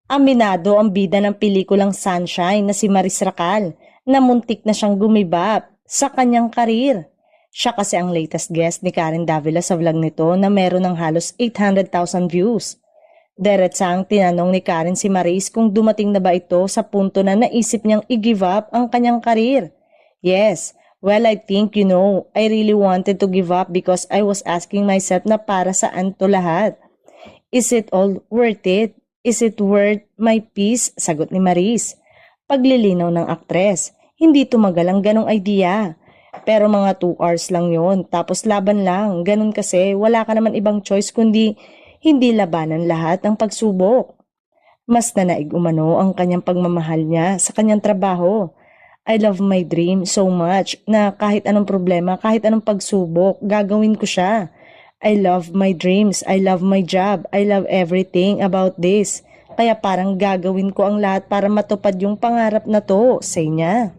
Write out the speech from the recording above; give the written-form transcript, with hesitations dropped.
Aminado ang bida ng pelikulang Sunshine na si Maris Racal na muntik na siyang gumibap sa kanyang karir. Siya kasi ang latest guest ni Karen Davila sa vlog nito na meron ng halos 800,000 views. Diretsang tinanong ni Karen si Maris kung dumating na ba ito sa punto na naisip niyang i-give up ang kanyang karir. Yes, well I think I really wanted to give up because I was asking myself na para saan to lahat. Is it all worth it? Is it worth my peace? Sagot ni Maris. Paglilinaw ng aktres, hindi tumagal ang ganong idea. Pero mga 2 hours lang yon, tapos laban lang. Ganun kasi, wala ka naman ibang choice kundi hindi labanan lahat ng pagsubok. Mas nanaig umano ang kanyang pagmamahal niya sa kanyang trabaho. I love my dream so much na kahit anong problema, kahit anong pagsubok, gagawin ko siya. I love my dreams, I love my job, I love everything about this. Kaya parang gagawin ko ang lahat para matupad yung pangarap na to, say niya.